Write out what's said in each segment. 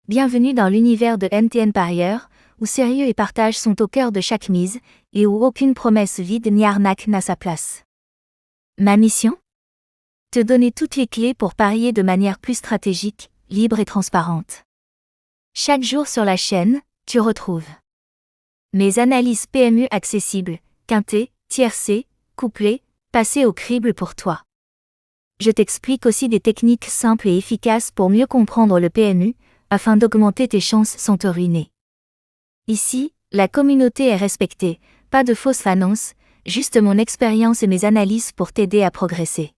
Bienvenue dans l'univers de MTN Parieur, où sérieux et partage sont au cœur de chaque mise, et où aucune promesse vide ni arnaque n'a sa place. Ma mission ? Te donner toutes les clés pour parier de manière plus stratégique, libre et transparente. Chaque jour sur la chaîne, tu retrouves mes analyses PMU accessibles, quinté, tiercé, couplé, passées au crible pour toi. Je t'explique aussi des techniques simples et efficaces pour mieux comprendre le PMU, afin d'augmenter tes chances sans te ruiner. Ici, la communauté est respectée, pas de fausses annonces, juste mon expérience et mes analyses pour t'aider à progresser.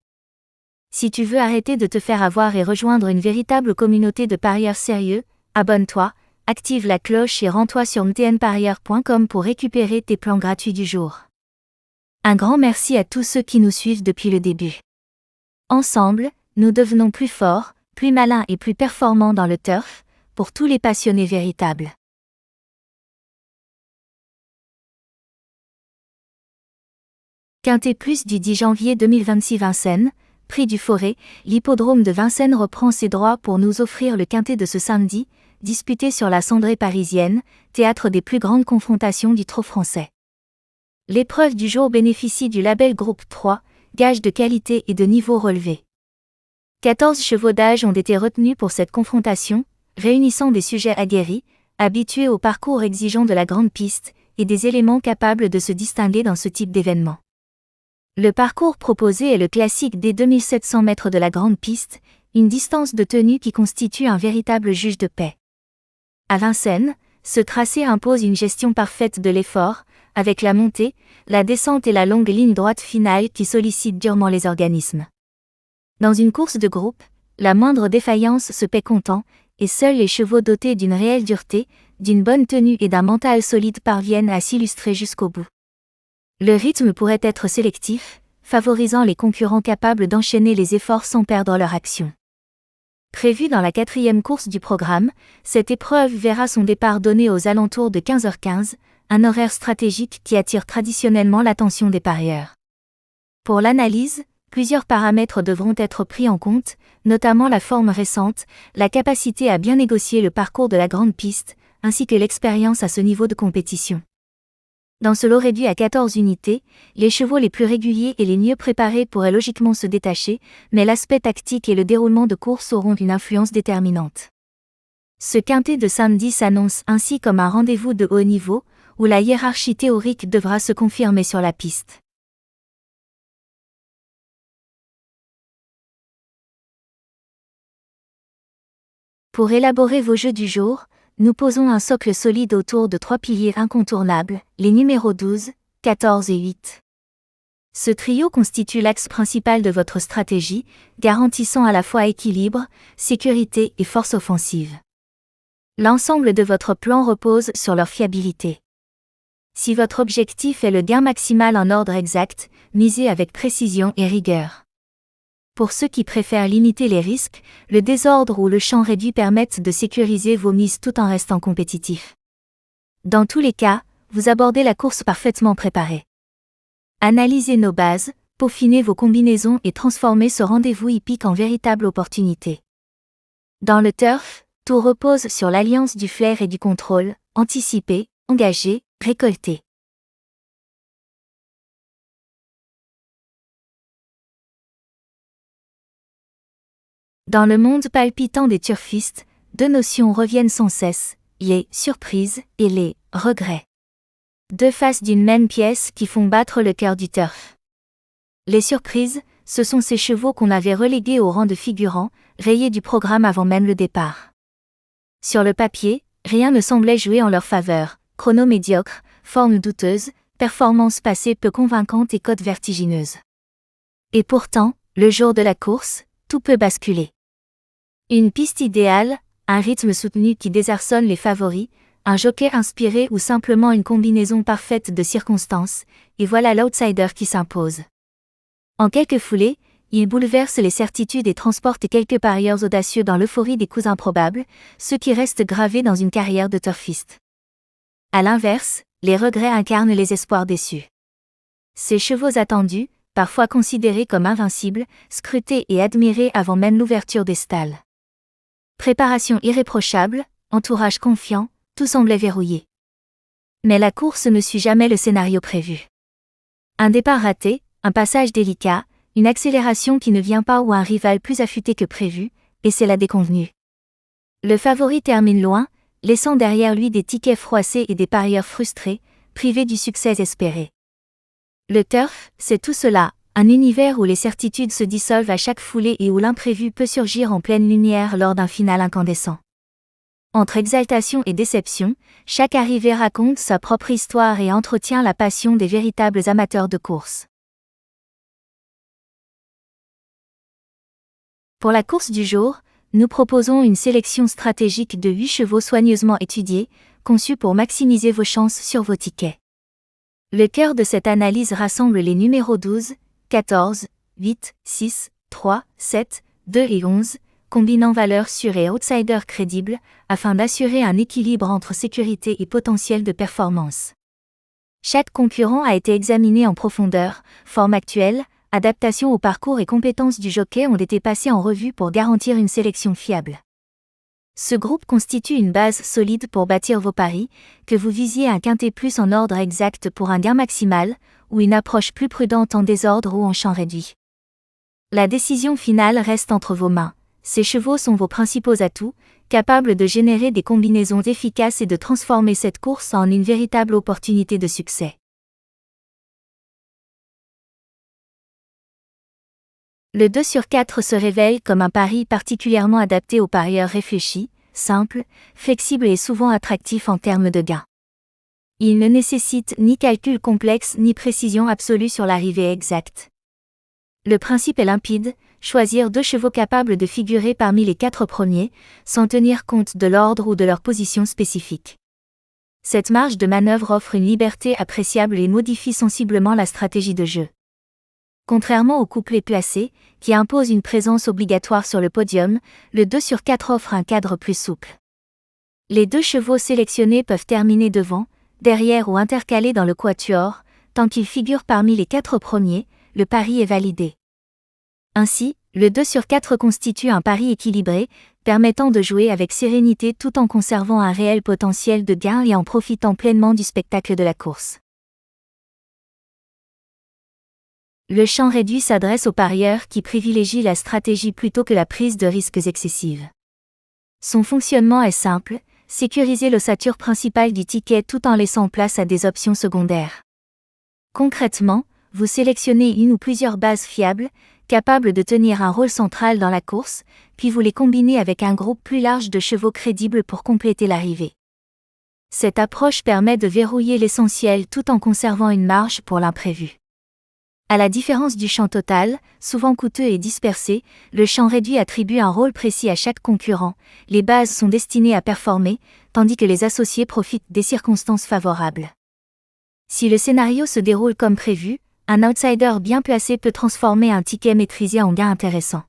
Si tu veux arrêter de te faire avoir et rejoindre une véritable communauté de parieurs sérieux, abonne-toi, active la cloche et rends-toi sur mtnparieur.com pour récupérer tes plans gratuits du jour. Un grand merci à tous ceux qui nous suivent depuis le début. Ensemble, nous devenons plus forts, plus malins et plus performants dans le turf, pour tous les passionnés véritables. Quintet Plus du 10 janvier 2026 Vincennes, prix du Forêt, l'hippodrome de Vincennes reprend ses droits pour nous offrir le quintet de ce samedi, disputé sur la cendrée parisienne, théâtre des plus grandes confrontations du trot français. L'épreuve du jour bénéficie du label Groupe 3, gage de qualité et de niveau relevé. 14 chevaux d'âge ont été retenus pour cette confrontation, réunissant des sujets aguerris, habitués au parcours exigeant de la grande piste, et des éléments capables de se distinguer dans ce type d'événement. Le parcours proposé est le classique des 2700 mètres de la grande piste, une distance de tenue qui constitue un véritable juge de paix. À Vincennes, ce tracé impose une gestion parfaite de l'effort, avec la montée, la descente et la longue ligne droite finale qui sollicitent durement les organismes. Dans une course de groupe, la moindre défaillance se paie comptant, et seuls les chevaux dotés d'une réelle dureté, d'une bonne tenue et d'un mental solide parviennent à s'illustrer jusqu'au bout. Le rythme pourrait être sélectif, favorisant les concurrents capables d'enchaîner les efforts sans perdre leur action. Prévue dans la 4e course du programme, cette épreuve verra son départ donné aux alentours de 15h15, un horaire stratégique qui attire traditionnellement l'attention des parieurs. Pour l'analyse, plusieurs paramètres devront être pris en compte, notamment la forme récente, la capacité à bien négocier le parcours de la grande piste, ainsi que l'expérience à ce niveau de compétition. Dans ce lot réduit à 14 unités, les chevaux les plus réguliers et les mieux préparés pourraient logiquement se détacher, mais l'aspect tactique et le déroulement de course auront une influence déterminante. Ce quintet de samedi s'annonce ainsi comme un rendez-vous de haut niveau, où la hiérarchie théorique devra se confirmer sur la piste. Pour élaborer vos jeux du jour, nous posons un socle solide autour de 3 piliers incontournables, les numéros 12, 14 et 8. Ce trio constitue l'axe principal de votre stratégie, garantissant à la fois équilibre, sécurité et force offensive. L'ensemble de votre plan repose sur leur fiabilité. Si votre objectif est le gain maximal en ordre exact, misez avec précision et rigueur. Pour ceux qui préfèrent limiter les risques, le désordre ou le champ réduit permettent de sécuriser vos mises tout en restant compétitif. Dans tous les cas, vous abordez la course parfaitement préparée. Analysez nos bases, peaufinez vos combinaisons et transformez ce rendez-vous hippique en véritable opportunité. Dans le turf, tout repose sur l'alliance du flair et du contrôle, anticiper, engager, récolter. Dans le monde palpitant des turfistes, 2 notions reviennent sans cesse, les surprises et les regrets. 2 faces d'une même pièce qui font battre le cœur du turf. Les surprises, ce sont ces chevaux qu'on avait relégués au rang de figurants, rayés du programme avant même le départ. Sur le papier, rien ne semblait jouer en leur faveur, chrono médiocre, forme douteuse, performance passée peu convaincante et cote vertigineuse. Et pourtant, le jour de la course, tout peut basculer. Une piste idéale, un rythme soutenu qui désarçonne les favoris, un joker inspiré ou simplement une combinaison parfaite de circonstances, et voilà l'outsider qui s'impose. En quelques foulées, il bouleverse les certitudes et transporte quelques parieurs audacieux dans l'euphorie des coups improbables, ceux qui restent gravés dans une carrière de turfiste. À l'inverse, les regrets incarnent les espoirs déçus. Ces chevaux attendus, parfois considérés comme invincibles, scrutés et admirés avant même l'ouverture des stalles. Préparation irréprochable, entourage confiant, tout semblait verrouillé. Mais la course ne suit jamais le scénario prévu. Un départ raté, un passage délicat, une accélération qui ne vient pas ou un rival plus affûté que prévu, et c'est la déconvenue. Le favori termine loin, laissant derrière lui des tickets froissés et des parieurs frustrés, privés du succès espéré. Le turf, c'est tout cela, un univers où les certitudes se dissolvent à chaque foulée et où l'imprévu peut surgir en pleine lumière lors d'un final incandescent. Entre exaltation et déception, chaque arrivée raconte sa propre histoire et entretient la passion des véritables amateurs de course. Pour la course du jour, nous proposons une sélection stratégique de 8 chevaux soigneusement étudiés, conçus pour maximiser vos chances sur vos tickets. Le cœur de cette analyse rassemble les numéros 12, 14, 8, 6, 3, 7, 2 et 11, combinant valeurs sûres et outsiders crédibles, afin d'assurer un équilibre entre sécurité et potentiel de performance. Chaque concurrent a été examiné en profondeur, forme actuelle, adaptation au parcours et compétences du jockey ont été passées en revue pour garantir une sélection fiable. Ce groupe constitue une base solide pour bâtir vos paris, que vous visiez un quintet plus en ordre exact pour un gain maximal, ou une approche plus prudente en désordre ou en champ réduit. La décision finale reste entre vos mains. Ces chevaux sont vos principaux atouts, capables de générer des combinaisons efficaces et de transformer cette course en une véritable opportunité de succès. Le 2 sur 4 se révèle comme un pari particulièrement adapté aux parieurs réfléchis, simples, flexibles et souvent attractifs en termes de gains. Il ne nécessite ni calcul complexe ni précision absolue sur l'arrivée exacte. Le principe est limpide, choisir 2 chevaux capables de figurer parmi les 4 premiers, sans tenir compte de l'ordre ou de leur position spécifique. Cette marge de manœuvre offre une liberté appréciable et modifie sensiblement la stratégie de jeu. Contrairement au couplet placé, qui impose une présence obligatoire sur le podium, le 2 sur 4 offre un cadre plus souple. Les 2 chevaux sélectionnés peuvent terminer devant, derrière ou intercalés dans le quatuor, tant qu'ils figurent parmi les 4 premiers, le pari est validé. Ainsi, le 2 sur 4 constitue un pari équilibré, permettant de jouer avec sérénité tout en conservant un réel potentiel de gain et en profitant pleinement du spectacle de la course. Le champ réduit s'adresse aux parieurs qui privilégient la stratégie plutôt que la prise de risques excessives. Son fonctionnement est simple, sécuriser l'ossature principale du ticket tout en laissant place à des options secondaires. Concrètement, vous sélectionnez une ou plusieurs bases fiables, capables de tenir un rôle central dans la course, puis vous les combinez avec un groupe plus large de chevaux crédibles pour compléter l'arrivée. Cette approche permet de verrouiller l'essentiel tout en conservant une marge pour l'imprévu. À la différence du champ total, souvent coûteux et dispersé, le champ réduit attribue un rôle précis à chaque concurrent, les bases sont destinées à performer, tandis que les associés profitent des circonstances favorables. Si le scénario se déroule comme prévu, un outsider bien placé peut transformer un ticket maîtrisé en gain intéressant.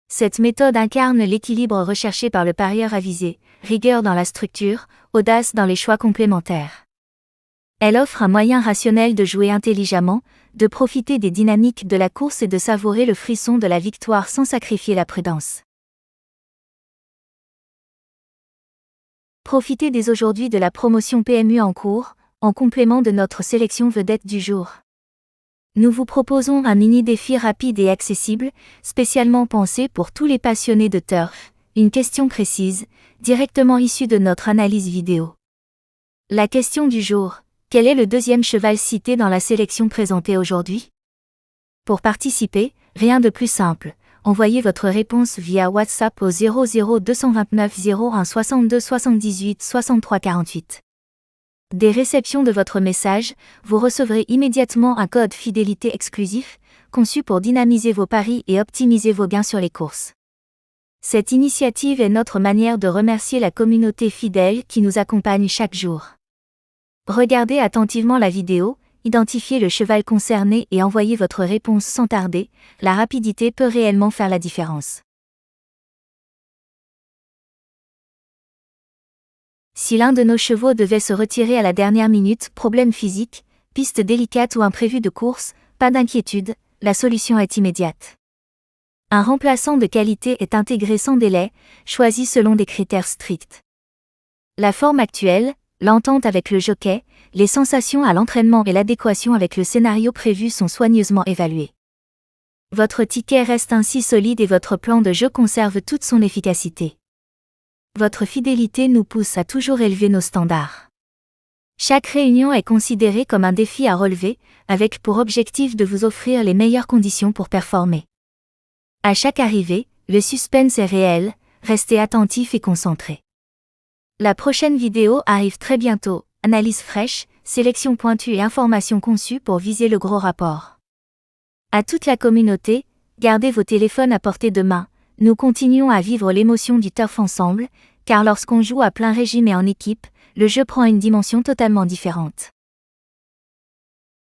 Cette méthode incarne l'équilibre recherché par le parieur avisé, rigueur dans la structure, audace dans les choix complémentaires. Elle offre un moyen rationnel de jouer intelligemment, de profiter des dynamiques de la course et de savourer le frisson de la victoire sans sacrifier la prudence. Profitez dès aujourd'hui de la promotion PMU en cours, en complément de notre sélection vedette du jour. Nous vous proposons un mini-défi rapide et accessible, spécialement pensé pour tous les passionnés de turf, une question précise, directement issue de notre analyse vidéo. La question du jour: quel est le deuxième cheval cité dans la sélection présentée aujourd'hui? Pour participer, rien de plus simple. Envoyez votre réponse via WhatsApp au 00 229 01 62 78 63 48. Dès réception de votre message, vous recevrez immédiatement un code fidélité exclusif, conçu pour dynamiser vos paris et optimiser vos gains sur les courses. Cette initiative est notre manière de remercier la communauté fidèle qui nous accompagne chaque jour. Regardez attentivement la vidéo, identifiez le cheval concerné et envoyez votre réponse sans tarder, la rapidité peut réellement faire la différence. Si l'un de nos chevaux devait se retirer à la dernière minute, problème physique, piste délicate ou imprévu de course, pas d'inquiétude, la solution est immédiate. Un remplaçant de qualité est intégré sans délai, choisi selon des critères stricts. La forme actuelle, l'entente avec le jockey, les sensations à l'entraînement et l'adéquation avec le scénario prévu sont soigneusement évaluées. Votre ticket reste ainsi solide et votre plan de jeu conserve toute son efficacité. Votre fidélité nous pousse à toujours élever nos standards. Chaque réunion est considérée comme un défi à relever, avec pour objectif de vous offrir les meilleures conditions pour performer. À chaque arrivée, le suspense est réel, restez attentifs et concentrés. La prochaine vidéo arrive très bientôt, analyse fraîche, sélection pointue et informations conçues pour viser le gros rapport. À toute la communauté, gardez vos téléphones à portée de main, nous continuons à vivre l'émotion du turf ensemble, car lorsqu'on joue à plein régime et en équipe, le jeu prend une dimension totalement différente.